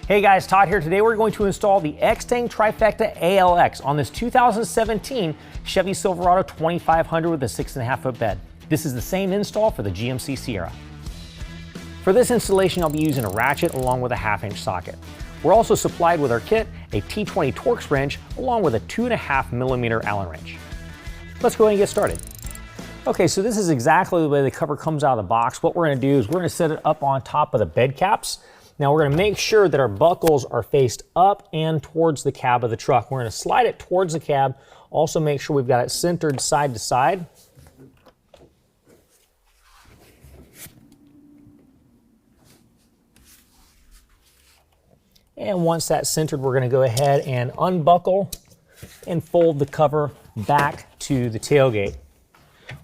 Hey guys, Todd here. Today we're going to install the Extang Trifecta ALX on this 2017 Chevy Silverado 2500 with a 6.5 foot bed. This is the same install for the GMC Sierra. For this installation, I'll be using a ratchet along with a 1/2 inch socket. We're also supplied with our kit a T20 Torx wrench along with a 2.5 millimeter Allen wrench. Let's go ahead and get started. Okay, so this is exactly the way the cover comes out of the box. What we're going to do is we're going to set it up on top of the bed caps. Now we're going to make sure that our buckles are faced up and towards the cab of the truck. We're going to slide it towards the cab. Also make sure we've got it centered side to side. And once that's centered, we're going to go ahead and unbuckle and fold the cover back to the tailgate.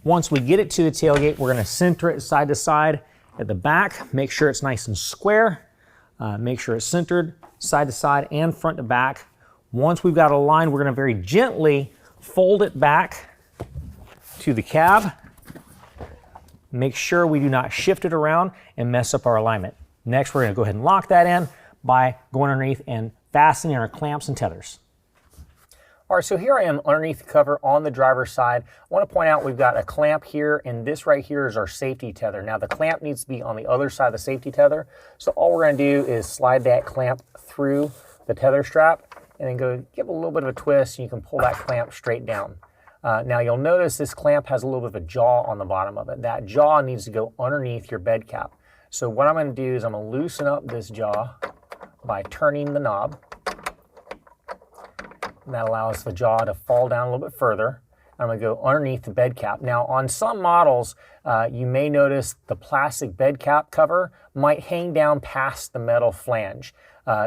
Once we get it to the tailgate, we're going to center it side to side at the back. Make sure it's nice and square. Make sure it's centered side to side and front to back. Once we've got it aligned, we're going to very gently fold it back to the cab. Make sure we do not shift it around and mess up our alignment. Next, we're going to go ahead and lock that in by going underneath and fastening our clamps and tethers. All right, so here I am underneath the cover on the driver's side. I want to point out we've got a clamp here, and this right here is our safety tether. Now the clamp needs to be on the other side of the safety tether. So all we're going to do is slide that clamp through the tether strap and then go give it a little bit of a twist, and you can pull that clamp straight down. Now you'll notice this clamp has a little bit of a jaw on the bottom of it. That jaw needs to go underneath your bed cap. So what I'm going to do is I'm going to loosen up this jaw by turning the knob. And that allows the jaw to fall down a little bit further. I'm going to go underneath the bed cap. Now on some models, you may notice the plastic bed cap cover might hang down past the metal flange.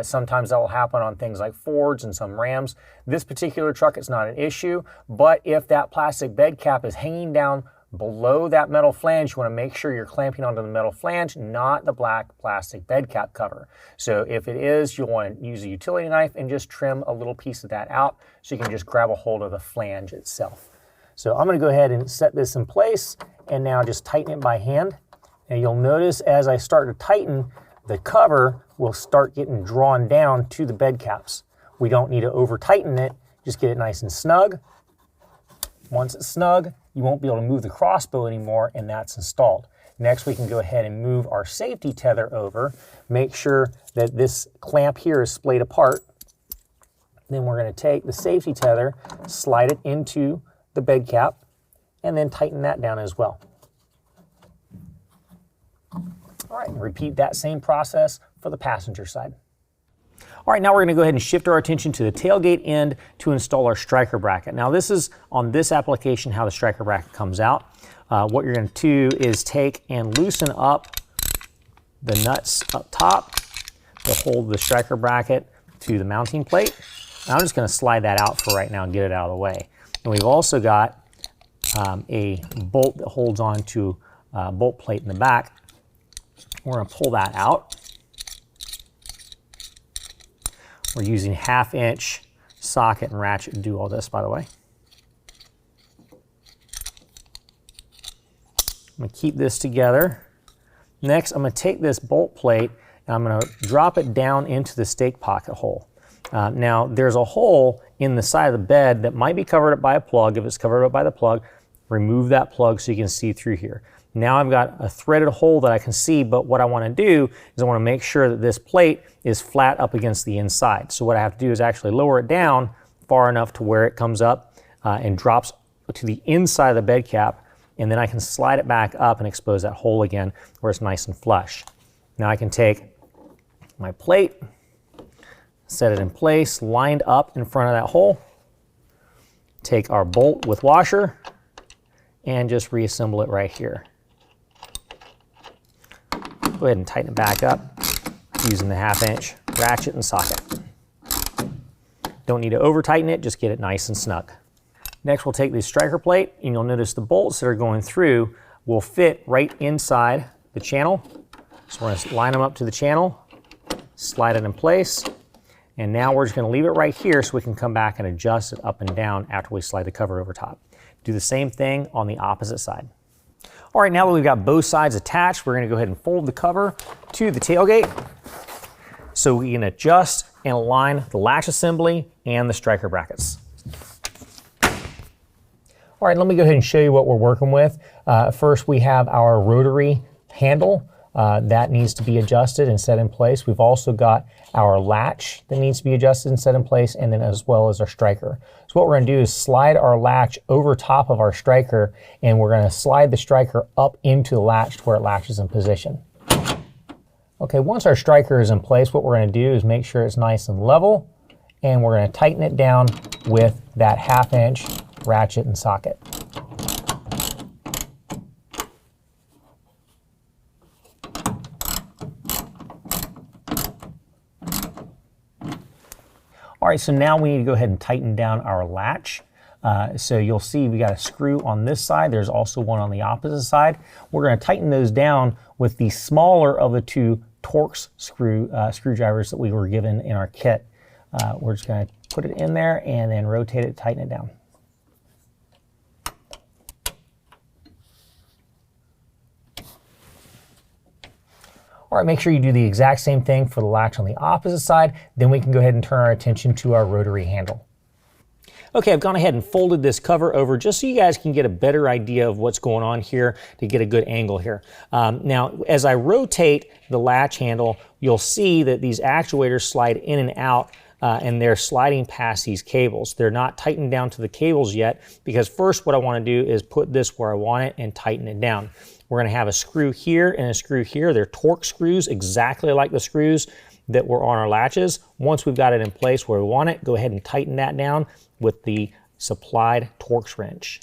Sometimes that will happen on things like Fords and some Rams. This particular truck, it's not an issue, but if that plastic bed cap is hanging down below that metal flange, you want to make sure you're clamping onto the metal flange, not the black plastic bed cap cover. So if it is, you'll want to use a utility knife and just trim a little piece of that out so you can just grab a hold of the flange itself. So I'm going to go ahead and set this in place and now just tighten it by hand. And you'll notice as I start to tighten, the cover will start getting drawn down to the bed caps. We don't need to over tighten it, just get it nice and snug. Once it's snug, you won't be able to move the crossbow anymore, and that's installed. Next, we can go ahead and move our safety tether over. Make sure that this clamp here is splayed apart. Then we're going to take the safety tether, slide it into the bed cap, and then tighten that down as well. All right, and repeat that same process for the passenger side. All right, now we're going to go ahead and shift our attention to the tailgate end to install our striker bracket. Now this is on this application how the striker bracket comes out. What you're going to do is take and loosen up the nuts up top to hold the striker bracket to the mounting plate. Now I'm just going to slide that out for right now and get it out of the way. And we've also got a bolt that holds on to a bolt plate in the back. We're going to pull that out. We're using 1/2 inch socket and ratchet to do all this, by the way. I'm going to keep this together. Next, I'm going to take this bolt plate and I'm going to drop it down into the stake pocket hole. Now, there's a hole in the side of the bed that might be covered up by a plug. If it's covered up by the plug, remove that plug so you can see through here. Now I've got a threaded hole that I can see, but what I want to do is I want to make sure that this plate is flat up against the inside. So what I have to do is actually lower it down far enough to where it comes up and drops to the inside of the bed cap, and then I can slide it back up and expose that hole again where it's nice and flush. Now I can take my plate, set it in place, lined up in front of that hole, take our bolt with washer, and just reassemble it right here. Go ahead and tighten it back up using the 1/2 inch ratchet and socket. Don't need to over tighten it, just get it nice and snug. Next we'll take the striker plate and you'll notice the bolts that are going through will fit right inside the channel. So we're going to line them up to the channel, slide it in place, and now we're just going to leave it right here so we can come back and adjust it up and down after we slide the cover over top. Do the same thing on the opposite side. All right, now that we've got both sides attached, we're going to go ahead and fold the cover to the tailgate. so we can adjust and align the latch assembly and the striker brackets. All right, let me go ahead and show you what we're working with. First, we have our rotary handle. That needs to be adjusted and set in place. We've also got our latch that needs to be adjusted and set in place, and then as well as our striker. So what we're going to do is slide our latch over top of our striker, and we're going to slide the striker up into the latch to where it latches in position. Okay, once our striker is in place, what we're going to do is make sure it's nice and level, and we're going to tighten it down with that 1/2 inch ratchet and socket. All right, so now we need to go ahead and tighten down our latch. So you'll see we got a screw on this side. There's also one on the opposite side. We're going to tighten those down with the smaller of the two Torx screwdrivers that we were given in our kit. We're just going to put it in there and then rotate it, tighten it down. All right, make sure you do the exact same thing for the latch on the opposite side. Then we can go ahead and turn our attention to our rotary handle. Okay, I've gone ahead and folded this cover over just so you guys can get a better idea of what's going on here to get a good angle here. Now, as I rotate the latch handle, you'll see that these actuators slide in and out and they're sliding past these cables. They're not tightened down to the cables yet because first what I want to do is put this where I want it and tighten it down. We're going to have a screw here and a screw here. They're Torx screws, exactly like the screws that were on our latches. Once we've got it in place where we want it, go ahead and tighten that down with the supplied Torx wrench.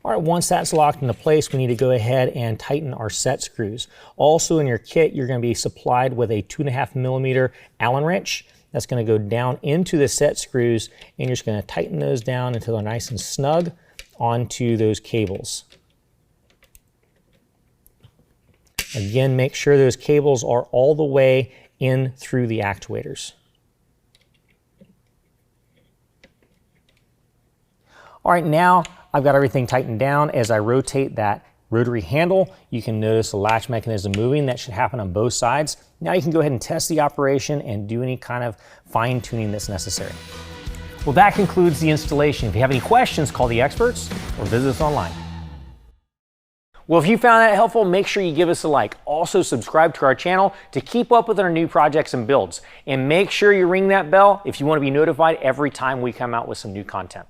All right, once that's locked into place, we need to go ahead and tighten our set screws. Also in your kit, you're going to be supplied with a 2.5 millimeter Allen wrench. That's going to go down into the set screws, and you're just going to tighten those down until they're nice and snug onto those cables. Again, make sure those cables are all the way in through the actuators. All right, now I've got everything tightened down. As I rotate that rotary handle, you can notice the latch mechanism moving. That should happen on both sides. Now you can go ahead and test the operation and do any kind of fine tuning that's necessary. Well, that concludes the installation. If you have any questions, call the experts or visit us online. Well, if you found that helpful, make sure you give us a like. Also, subscribe to our channel to keep up with our new projects and builds. And make sure you ring that bell if you want to be notified every time we come out with some new content.